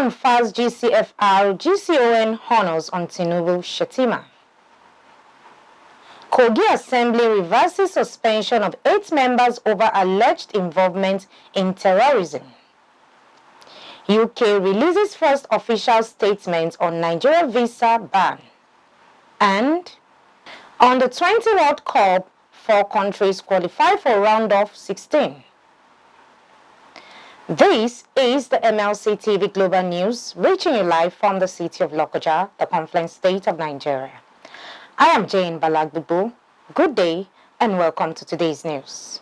confers GCFR GCON honors on Tinubu Shettima. Kogi Assembly reverses suspension of 8 members over alleged involvement in terrorism. UK releases first official statement on Nigeria visa ban. And on the 20 World Cup, 4 countries qualify for round of 16. This is the MLC TV Global News, reaching you live from the city of Lokoja, the Confluence State of Nigeria. I am Jane Balagbubu. Good day and welcome to today's news.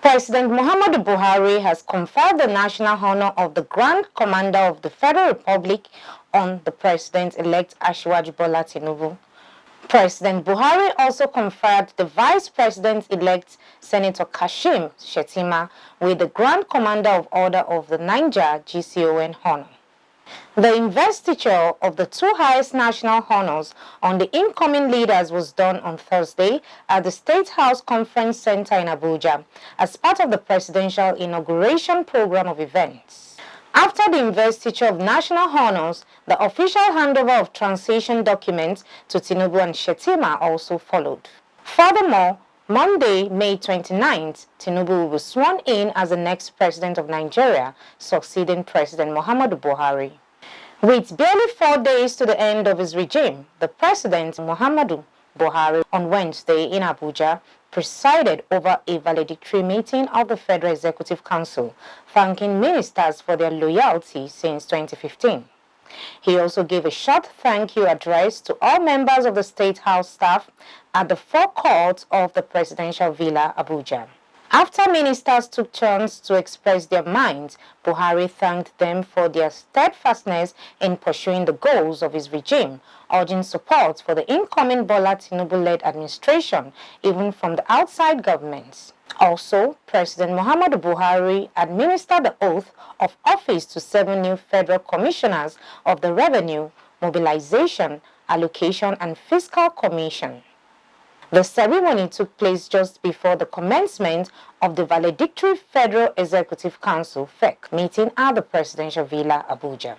President Muhammadu Buhari has conferred the national honor of the Grand Commander of the Federal Republic on the President-elect Asiwaju Bola Tinubu. President Buhari also conferred the Vice President-elect Senator Kashim Shettima with the Grand Commander of Order of the Niger GCON honor. The investiture of the 2 highest national honors on the incoming leaders was done on Thursday at the State House Conference Center in Abuja as part of the presidential inauguration program of events. After the investiture of national honors, the official handover of transition documents to Tinubu and Shettima also followed. Furthermore, Monday, May 29th, Tinubu will be sworn in as the next president of Nigeria, succeeding President Muhammadu Buhari. With barely 4 days to the end of his regime, the President Muhammadu Buhari on Wednesday in Abuja presided over a valedictory meeting of the Federal Executive Council, thanking ministers for their loyalty since 2015. He also gave a short thank you address to all members of the State House staff at the forecourt of the Presidential Villa, Abuja. After ministers took turns to express their minds, Buhari thanked them for their steadfastness in pursuing the goals of his regime, urging support for the incoming Bola Tinubu-led administration, even from the outside governments. Also, President Muhammadu Buhari administered the oath of office to 7 new federal commissioners of the Revenue, Mobilization, Allocation and Fiscal Commission. The ceremony took place just before the commencement of the valedictory Federal Executive Council (FEC) meeting at the Presidential Villa, Abuja.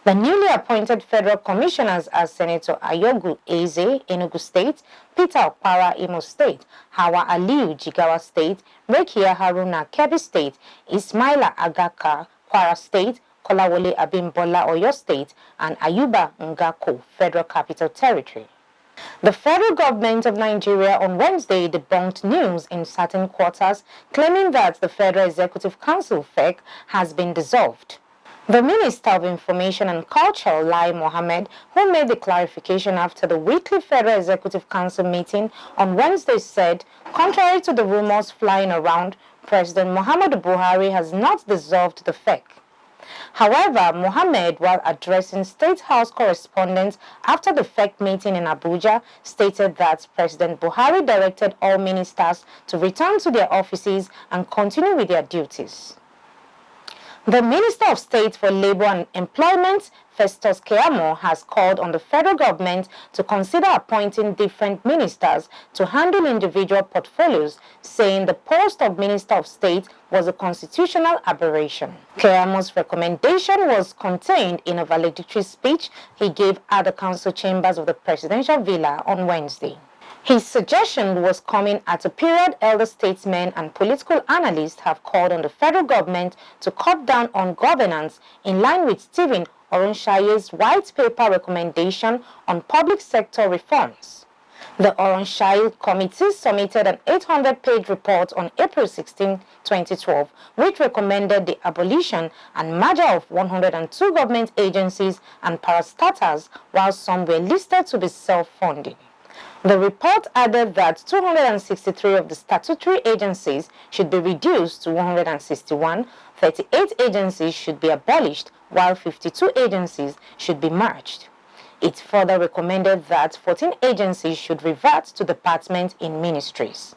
The newly appointed federal commissioners are Senator Ayogu Eze, Enugu State, Peter Okpara, Imo State, Hawa Aliyu, Jigawa State, Rekia Haruna, Kebbi State, Ismaila Agaka, Kwara State, Kolawole Abimbola, Oyo State, and Ayuba Ngako, Federal Capital Territory. The federal government of Nigeria on Wednesday debunked news in certain quarters claiming that the Federal Executive Council (FEC) has been dissolved. The Minister of Information and Culture, Lai Mohammed, who made the clarification after the weekly Federal Executive Council meeting on Wednesday, said, contrary to the rumors flying around, President Muhammadu Buhari has not dissolved the FEC. However, Mohammed, while addressing State House correspondents after the FEC meeting in Abuja, stated that President Buhari directed all ministers to return to their offices and continue with their duties. The Minister of State for Labour and Employment, Festus Keyamo, has called on the federal government to consider appointing different ministers to handle individual portfolios, saying the post of Minister of State was a constitutional aberration. Keyamo's recommendation was contained in a valedictory speech he gave at the council chambers of the Presidential Villa on Wednesday. His suggestion was coming at a period elder statesmen and political analysts have called on the federal government to cut down on governance in line with Stephen Oronshaye's white paper recommendation on public sector reforms. The Oronshaye Committee submitted an 800-page report on April 16, 2012, which recommended the abolition and merger of 102 government agencies and parastatals, while some were listed to be self-funding. The report added that 263 of the statutory agencies should be reduced to 161, 38 agencies should be abolished, while 52 agencies should be merged. It further recommended that 14 agencies should revert to departments in ministries.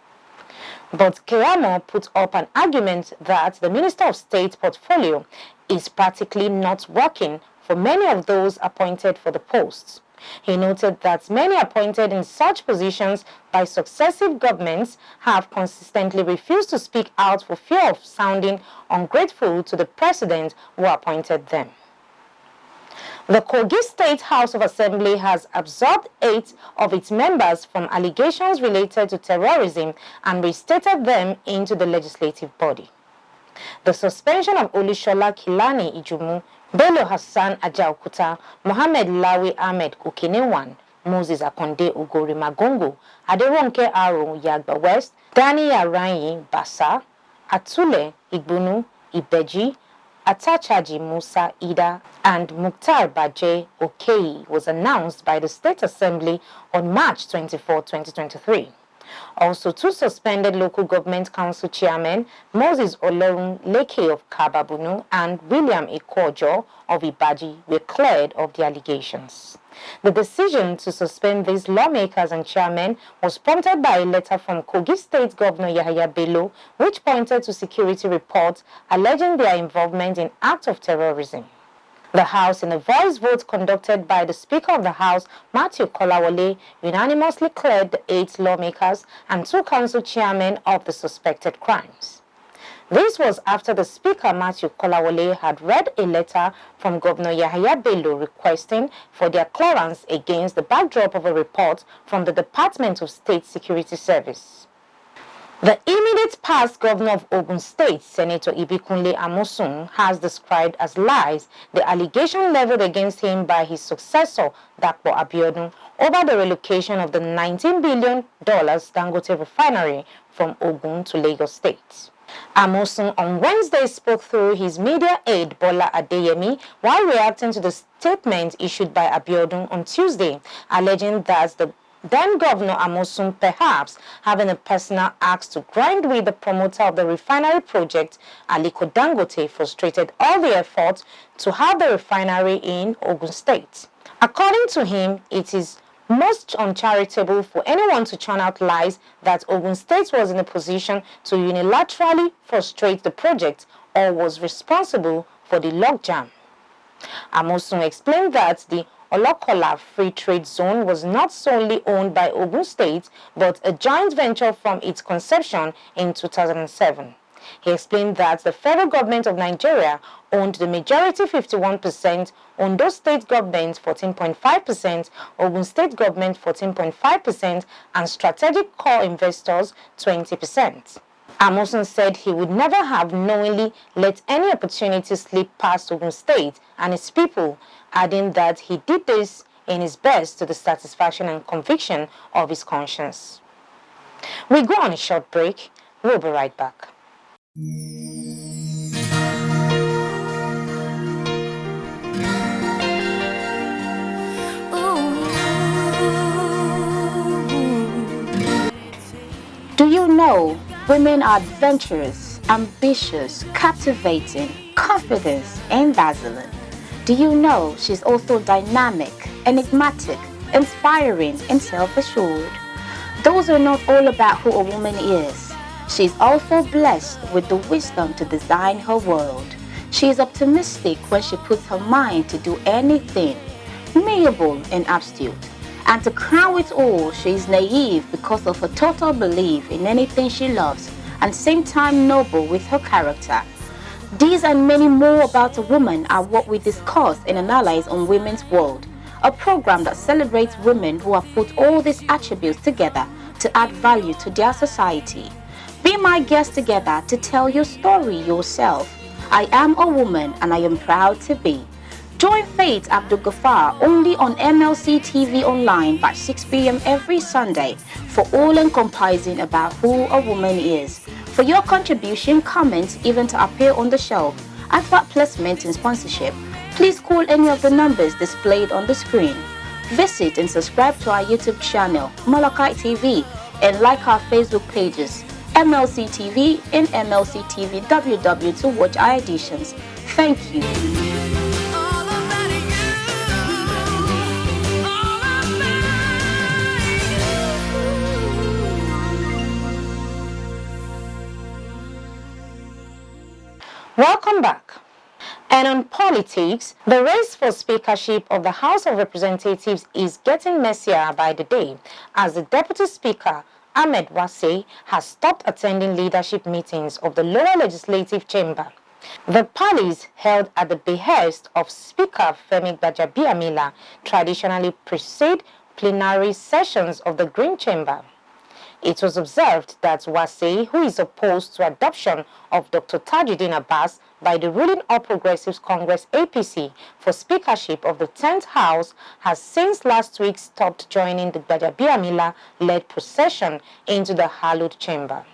But Keyamo put up an argument that the Minister of State portfolio is practically not working for many of those appointed for the posts. He noted that many appointed in such positions by successive governments have consistently refused to speak out for fear of sounding ungrateful to the president who appointed them. The Kogi State House of Assembly has absorbed 8 of its members from allegations related to terrorism and reinstated them into the legislative body. The suspension of Olushola Kilani Ijumu, Bello Hassan Ajaukuta, Mohammed Lawi Ahmed Okinewan, Moses Akonde Ugori Magongo, Aderonke Aro Yagba West, Dani Arayi Basa, Atule Igbunu Ibeji, Atachaji Musa Ida, and Mukhtar Baje Okei was announced by the State Assembly on March 24, 2023. Also, 2 suspended local government council chairmen, Moses Olorun Leke of Kababunu and William Ikojo of Ibaji, were cleared of the allegations. The decision to suspend these lawmakers and chairmen was prompted by a letter from Kogi State Governor Yahaya Bello, which pointed to security reports alleging their involvement in acts of terrorism. The House, in a voice vote conducted by the Speaker of the House, Matthew Kolawole, unanimously cleared the 8 lawmakers and 2 council chairmen of the suspected crimes. This was after the Speaker, Matthew Kolawole, had read a letter from Governor Yahaya Bello requesting for their clearance against the backdrop of a report from the Department of State Security Service. The immediate past governor of Ogun State, Senator Ibikunle Amosun, has described as lies the allegation leveled against him by his successor, Dapo Abiodun, over the relocation of the $19 billion Dangote Refinery from Ogun to Lagos State. Amosun on Wednesday spoke through his media aide Bola Adeyemi while reacting to the statement issued by Abiodun on Tuesday, alleging that the then-Governor Amosun perhaps having a personal axe to grind with the promoter of the refinery project, Aliko Dangote, frustrated all the efforts to have the refinery in Ogun State. According to him, it is most uncharitable for anyone to churn out lies that Ogun State was in a position to unilaterally frustrate the project or was responsible for the logjam. Amosun explained that the Olokola Free Trade Zone was not solely owned by Ogun State, but a joint venture from its conception in 2007. He explained that the federal government of Nigeria owned the majority 51%, Ondo State government 14.5%, Ogun State government 14.5%, and strategic core investors 20%. Amosun said he would never have knowingly let any opportunity slip past Ogun State and its people, adding that he did this in his best to the satisfaction and conviction of his conscience. We go on a short break. We'll be right back. Do you know women are adventurous, ambitious, captivating, confident, and dazzling? Do you know she's also dynamic, enigmatic, inspiring, and self-assured? Those are not all about who a woman is. She's also blessed with the wisdom to design her world. She is optimistic when she puts her mind to do anything, malleable and astute. And to crown it all, she is naive because of her total belief in anything she loves, and same time noble with her character. These and many more about a woman are what we discuss and analyze on Women's World, a program that celebrates women who have put all these attributes together to add value to their society. Be my guest together to tell your story yourself. I am a woman and I am proud to be. Join Faith Abdul Ghaffar only on MLC TV online by 6 p.m. every Sunday for all-encompassing about who a woman is. For your contribution, comments, even to appear on the show, advert placement and sponsorship, please call any of the numbers displayed on the screen. Visit and subscribe to our YouTube channel, Malachi TV, and like our Facebook pages, MLC TV and MLC TV WW to watch our editions. Thank you. Welcome back. And on politics, the race for speakership of the House of Representatives is getting messier by the day, as the Deputy Speaker, Ahmed Wase, has stopped attending leadership meetings of the lower legislative chamber. The parties held at the behest of Speaker Femi Gbajabiamilia traditionally precede plenary sessions of the Green Chamber. It was observed that Wase, who is opposed to adoption of Dr. Tajuddin Abbas by the ruling All Progressives Congress APC for speakership of the 10th House, has since last week stopped joining the Gbajabiamilia-led procession into the hallowed chamber.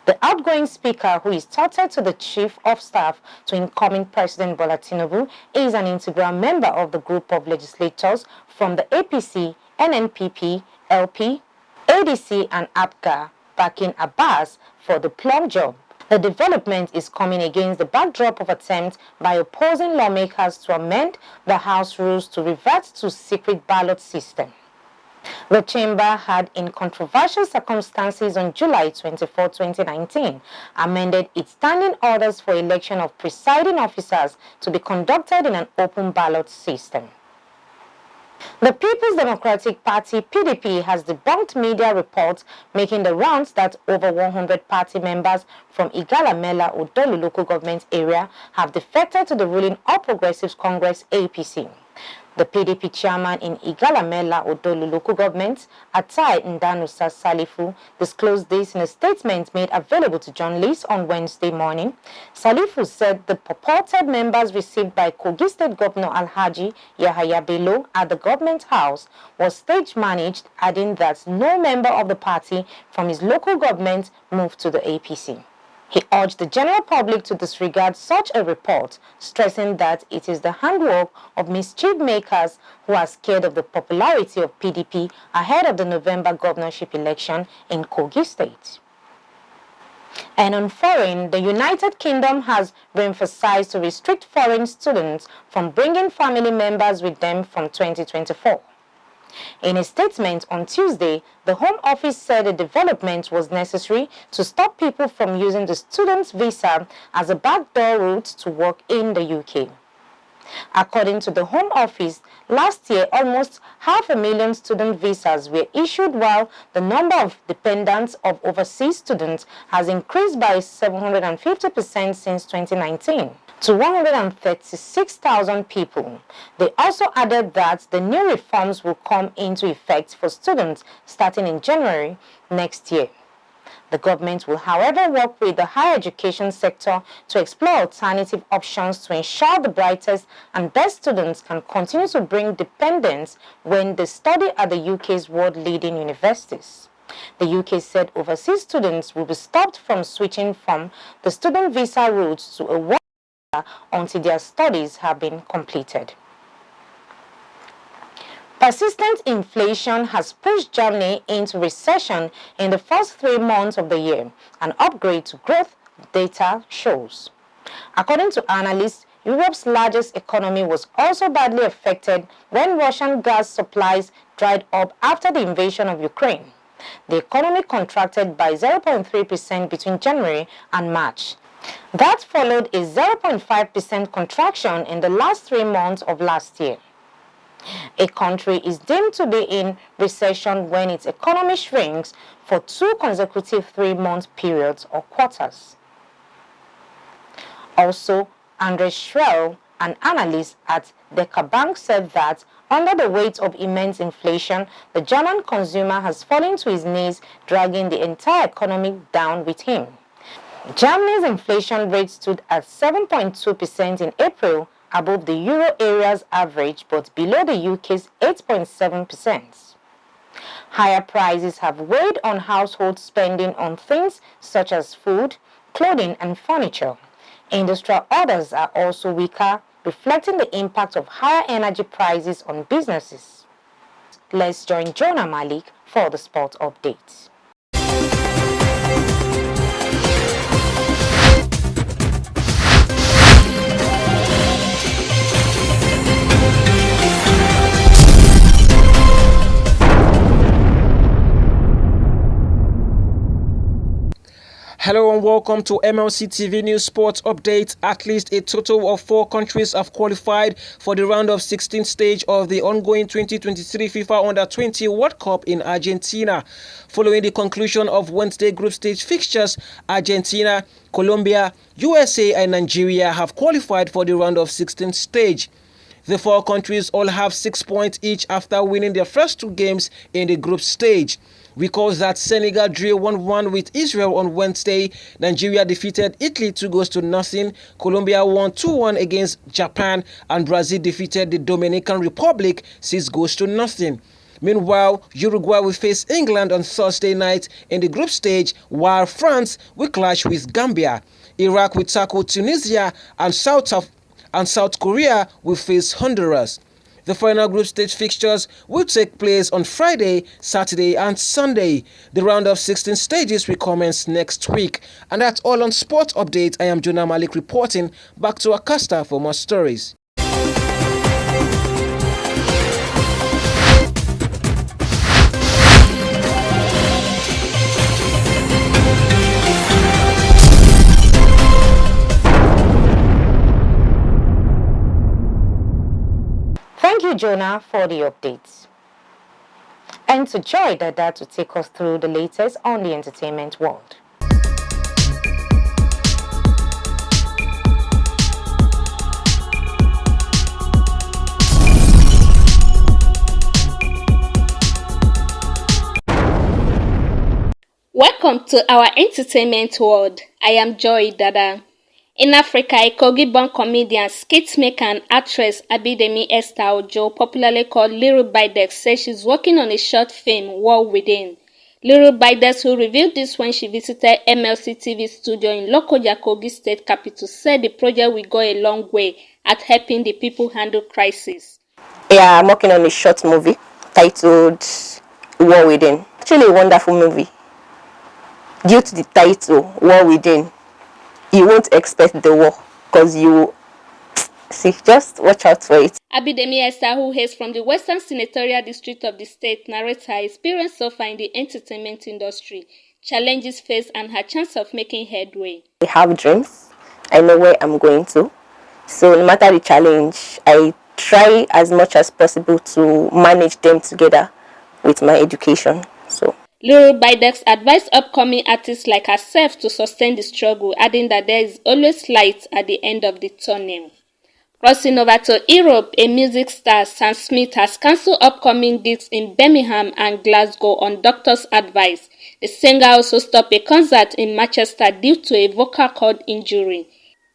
The outgoing speaker, who is touted to the chief of staff to incoming President Bola Tinubu, is an integral member of the group of legislators from the APC, NNPP, LP, ADC and APGA backing Abbas for the plum job. The development is coming against the backdrop of attempts by opposing lawmakers to amend the House rules to revert to secret ballot system. The chamber had, in controversial circumstances on July 24, 2019, amended its standing orders for election of presiding officers to be conducted in an open ballot system. The People's Democratic Party (PDP) has debunked media reports making the rounds that over 100 party members from Igala-Mela Odolu local government area have defected to the ruling All Progressives Congress (APC). The PDP chairman in Igala-Mela Odolu local government, Atai Ndanusa Salifu, disclosed this in a statement made available to journalists on Wednesday morning. Salifu said the purported members received by Kogi State Governor Alhaji Yahaya Bello at the government house was stage managed, adding that no member of the party from his local government moved to the APC. He urged the general public to disregard such a report, stressing that it is the handwork of mischief makers who are scared of the popularity of PDP ahead of the November governorship election in Kogi State. And on foreign, the United Kingdom has re-emphasized to restrict foreign students from bringing family members with them from 2024. In a statement on Tuesday, the Home Office said the development was necessary to stop people from using the student's visa as a backdoor route to work in the UK. According to the Home Office, last year almost 500,000 student visas were issued, while the number of dependents of overseas students has increased by 750% since 2019 to 136,000 people. They also added that the new reforms will come into effect for students starting in January next year. The government will, however, work with the higher education sector to explore alternative options to ensure the brightest and best students can continue to bring dependents when they study at the UK's world-leading universities. The UK said overseas students will be stopped from switching from the student visa route to a work visa until their studies have been completed. Persistent inflation has pushed Germany into recession in the first 3 months of the year, an upgrade to growth data shows. According to analysts, Europe's largest economy was also badly affected when Russian gas supplies dried up after the invasion of Ukraine. The economy contracted by 0.3% between January and March. That followed a 0.5% contraction in the last 3 months of last year. A country is deemed to be in recession when its economy shrinks for 2 consecutive 3-month periods or quarters. Also, Andres Schrell, an analyst at Deutsche Bank, said that under the weight of immense inflation, the German consumer has fallen to his knees, dragging the entire economy down with him. Germany's inflation rate stood at 7.2% in April, above the euro area's average but below the UK's 8.7%. Higher prices have weighed on household spending on things such as food, clothing and furniture. Industrial orders are also weaker, reflecting the impact of higher energy prices on businesses. Let's join Jonah Malik for the sport updates. Hello and welcome to MLC TV News Sports Update. At least a total of 4 countries have qualified for the round of 16 stage of the ongoing 2023 FIFA Under-20 World Cup in Argentina. Following the conclusion of Wednesday group stage fixtures, Argentina, Colombia, USA and Nigeria have qualified for the round of 16 stage. The 4 countries all have 6 points each after winning their first 2 games in the group stage. Recall that Senegal drew 1-1 with Israel on Wednesday. Nigeria defeated Italy 2-0. Colombia won 2-1 against Japan, and Brazil defeated the Dominican Republic 6-0. Meanwhile, Uruguay will face England on Thursday night in the group stage, while France will clash with Gambia. Iraq will tackle Tunisia, and South Korea will face Honduras. The final group stage fixtures will take place on Friday, Saturday and Sunday. The round of 16 stages will commence next week. And that's all on Sports Update. I am Jonah Malik reporting. Back to Akasta for more stories. Thank you, Jonah, for the updates. And to Joy Dada to take us through the latest on the entertainment world. Welcome to our entertainment world. I am Joy Dada. In Africa, a Kogi-born comedian, skit maker and actress Abidemi Esther, popularly called Little Bidex, says she's working on a short film, War Within. Little Bidex, who revealed this when she visited MLC TV studio in Lokoja, Kogi State Capital, said the project will go a long way at helping the people handle crisis. Yeah, I'm working on a short movie titled War Within. Actually a wonderful movie. Due to the title, War Within, you won't expect the war because you see, just watch out for it. Abidemi Esther, who hails from the Western Senatorial District of the state, narrates her experience so far in the entertainment industry, challenges faced and her chance of making headway. I have dreams. I know where I'm going to. So no matter the challenge, I try as much as possible to manage them together with my education. So Little Bidex advised upcoming artists like herself to sustain the struggle, adding that there is always light at the end of the tunnel. Crossing over to Europe, a music star, Sam Smith, has cancelled upcoming gigs in Birmingham and Glasgow on doctor's advice. The singer also stopped a concert in Manchester due to a vocal cord injury.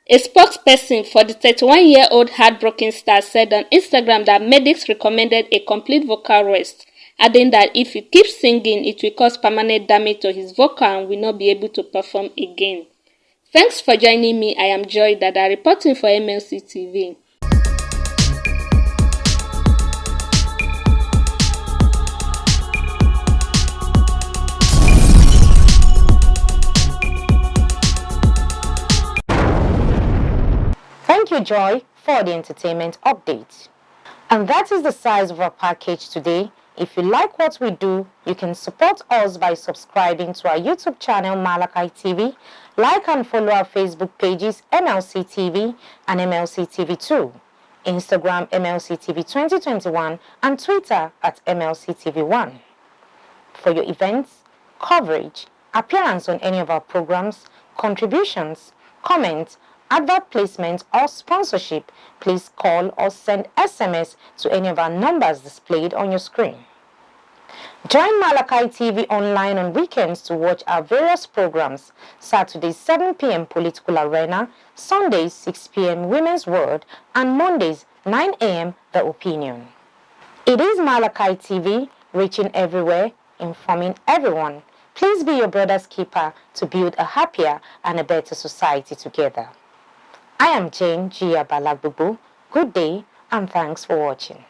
A spokesperson for the 31-year-old heartbroken star said on Instagram that medics recommended a complete vocal rest, adding that if he keeps singing, it will cause permanent damage to his vocal and will not be able to perform again. Thanks for joining me. I am Joy Dada reporting for MLC TV. Thank you, Joy, for the entertainment update. And that is the size of our package today. If you like what we do, you can support us by subscribing to our YouTube channel, MLC TV, like and follow our Facebook pages, MLC TV and MLC TV2, Instagram, MLC TV 2021, and Twitter at MLC TV1. For your events, coverage, appearance on any of our programs, contributions, comments, advert placement or sponsorship, please call or send SMS to any of our numbers displayed on your screen. Join MLC TV online on weekends to watch our various programs. Saturdays 7 p.m. Political Arena, Sundays 6 p.m. Women's World, and Mondays 9 a.m. The Opinion. It is MLC TV, reaching everywhere, informing everyone. Please be your brother's keeper to build a happier and a better society together. I am Jane Gia Balagbubu. Good day and thanks for watching.